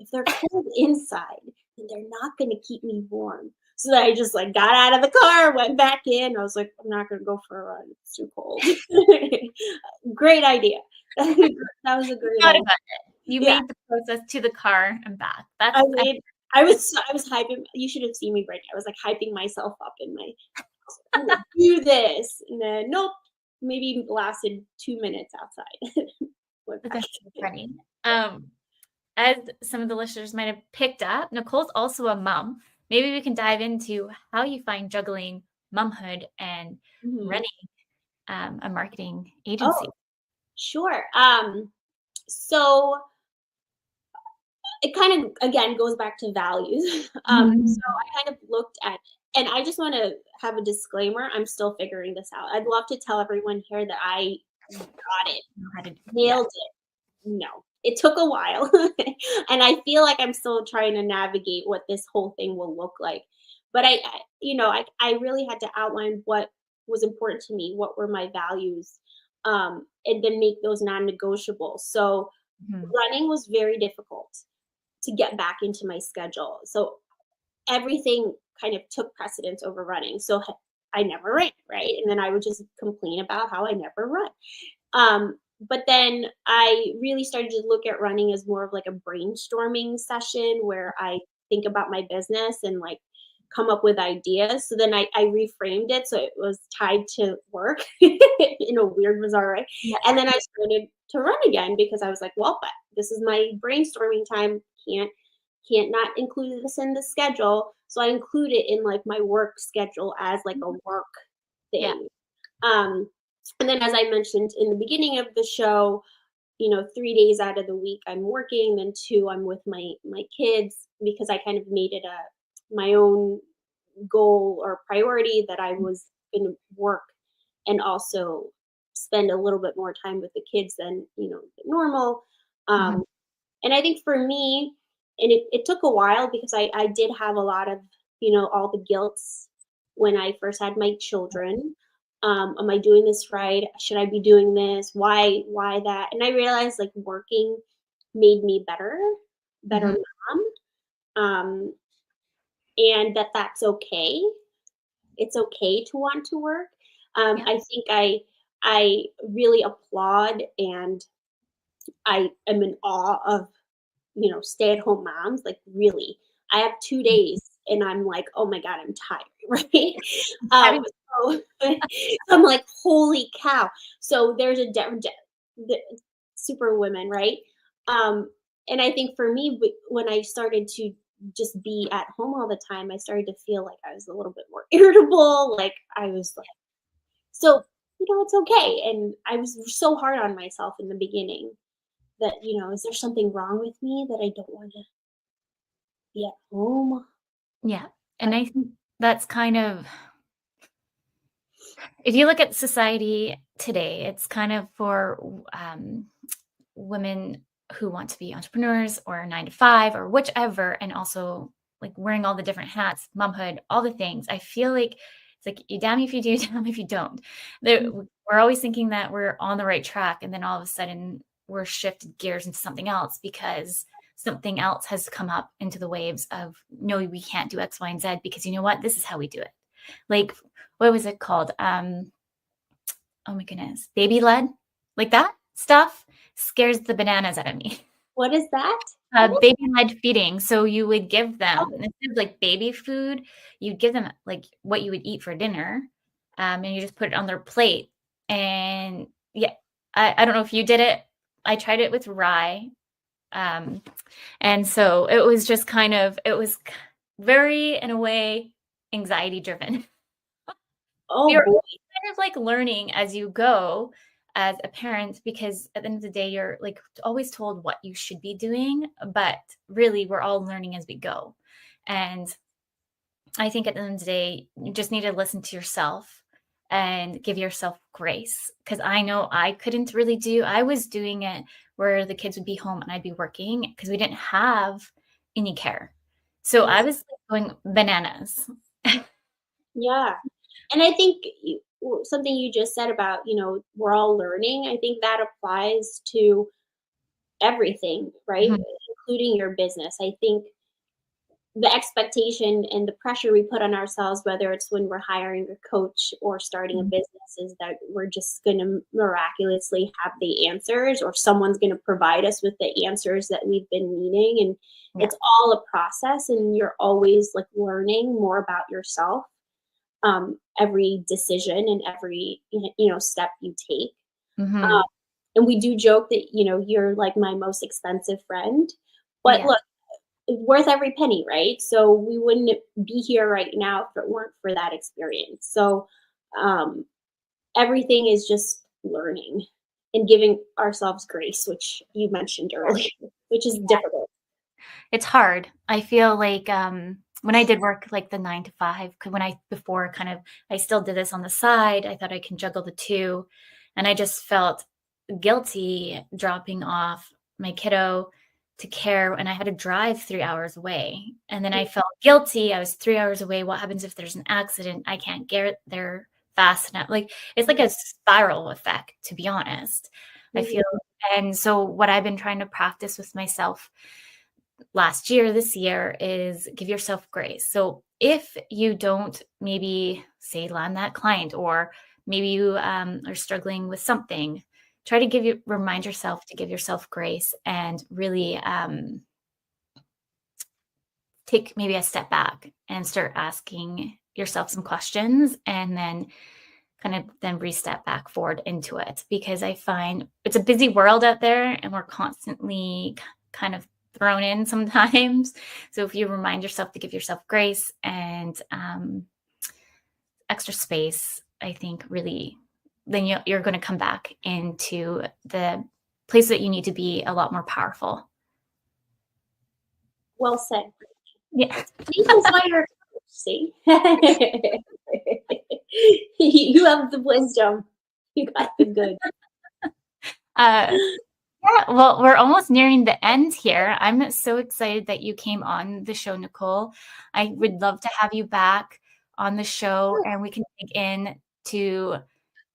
If they're cold inside, then they're not gonna keep me warm. So then I just like got out of the car, went back in. I was like, I'm not gonna go for a run. It's too cold. Great idea. That was a You great thought idea. about it. You Yeah. made the process to the car and back. I That's made I was hyping, you should have seen me right now. I was like hyping myself up in my, I'm gonna do this. And then nope, maybe lasted 2 minutes outside. Went back. that's so funny. As some of the listeners might have picked up, Nicole's also a mom. Maybe we can dive into how you find juggling momhood and Mhm. running a marketing agency. Oh, sure. So it kind of again goes back to values. Mhm. So I kind of looked at, and I just want to have a disclaimer. I'm still figuring this out. I'd love to tell everyone here that I got it, Know how to, yeah. nailed it. No, it took a while, and I feel like I'm still trying to navigate what this whole thing will look like. But I really had to outline what was important to me, what were my values, and then make those non-negotiable. So Mhm. running was very difficult to get back into my schedule. So everything kind of took precedence over running. So I never ran, right? And then I would just complain about how I never run. But then I really started to look at running as more of like a brainstorming session where I think about my business and like come up with ideas. So then I reframed it so it was tied to work in a weird, bizarre way. Yeah. And then I started to run again because I was like, well, but this is my brainstorming time. Can't not include this in the schedule. So I include it in like my work schedule as like a work Yeah. thing. Um, and then, as I mentioned in the beginning of the show, 3 days out of the week I'm working, then two I'm with my kids because I kind of made it a my own goal or priority that I was going to work and also spend a little bit more time with the kids than normal. Mhm. Um, and I think for me, and it took a while because I did have a lot of, all the guilts when I first had my children. Am I doing this right? Should I be doing this? Why that? And I realized like working made me better Mhm. mom. Um, and that's okay. It's okay to want to work. Yeah. I think I really applaud and I am in awe of stay-at-home moms, like, really. I have 2 days and I'm like, "Oh my god, I'm tired," right? Having So I'm like, "Holy cow." So there's a the super women, right? Um, and I think for me, when I started to just be at home all the time, I started to feel like I was a little bit more irritable, like, I was like so, it's okay, and I was so hard on myself in the beginning that, is there something wrong with me that I don't wanna be at home? Yeah. And But I think that's kind of, if you look at society today, it's kind of for women who want to be entrepreneurs or 9 to 5 or whichever, and also like wearing all the different hats, momhood, all the things. I feel like it's like you damn if you do, damn if you don't. mm, We're always thinking that we're on the right track, and then all of a sudden we're shifted gears into something else because something else has come up into the waves of no, we can't do X, Y, and Z because you know what? This is how we do it. Like, what was it called? Oh my goodness, baby led, like that stuff scares the bananas out of me. what is that? What is Baby led feeding. So you would give them, oh, instead of like baby food, you'd give them like what you would eat for dinner, and you just put it on their plate. And yeah, I don't know if you did it. I tried it with rye. Um, and so it was just kind of, it was very, in a way, anxiety driven. oh You're boy. kind of like learning as you go as a parent, because at the end of the day, you're like always told what you should be doing, but really we're all learning as we go. And I think at the end of the day, you just need to listen to yourself and give yourself grace. Because I know I couldn't really I was doing it where the kids would be home and I'd be working because we didn't have any care. So I was going bananas. Yeah. And I think something you just said about, we're all learning, I think that applies to everything, right? Mhm. Including your business. I think the expectation and the pressure we put on ourselves, whether it's when we're hiring a coach or starting a Mhm. business, is that we're just going to miraculously have the answers, or someone's going to provide us with the answers that we've been needing. And Yeah. it's all a process, and you're always like learning more about yourself, every decision and every step you take. Um, Mhm. and we do joke that you're like my most expensive friend, but Yeah. look, it's worth every penny, right? So we wouldn't be here right now if it weren't for that experience. So um, everything is just learning and giving ourselves grace, which you mentioned earlier, which is difficult. It's hard. I feel like when I did work like the 9 to 5, when before kind of, I still did this on the side. I thought I can juggle the two. And I just felt guilty dropping off my kiddo to care. And I had to drive 3 hours away. And then I felt guilty. I was 3 hours away. What happens if there's an accident? I can't get there fast enough. Like it's like a spiral effect, to be honest. I Mhm. feel. And so what I've been trying to practice with myself this year is give yourself grace. So if you don't maybe say land that client, or maybe you are struggling with something, try to remind yourself to give yourself grace and really take maybe a step back and start asking yourself some questions, and then kind of then re-step back forward into it, because I find it's a busy world out there and we're constantly kind of thrown in sometimes. So if you remind yourself to give yourself grace and extra space, I think really then you're going to come back into the place that you need to be a lot more powerful. Well said. Yeah. See, that's why you're a coach, see? You have the wisdom. You got the good. Uh, Yeah, well, we're almost nearing the end here. I'm so excited that you came on the show, Nicole. I would love to have you back on the show and we can dig in to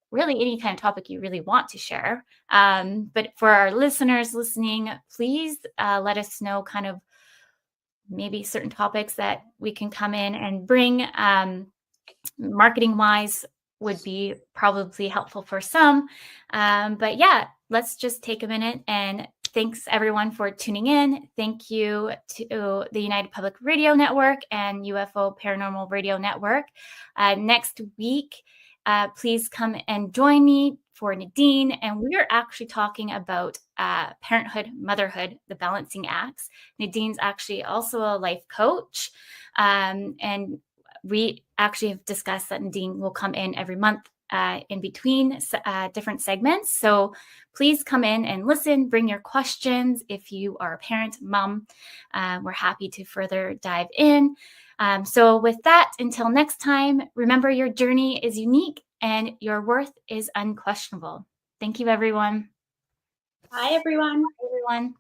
really any kind of topic you really want to share. But for our listeners listening, please let us know kind of maybe certain topics that we can come in and bring. Marketing wise would be probably helpful for some. But yeah, let's just take a minute and thanks everyone for tuning in. Thank you to the United Public Radio Network and UFO Paranormal Radio Network. Next week, please come and join me for Nadine. And we are actually talking about parenthood, motherhood, the balancing acts. Nadine's actually also a life coach. And we actually have discussed that Nadine will come in every month in between different segments. So please come in and listen, bring your questions. If you are a parent, mom, we're happy to further dive in. So with that, until next time, remember your journey is unique and your worth is unquestionable. Thank you, everyone. Hi, everyone. Everyone.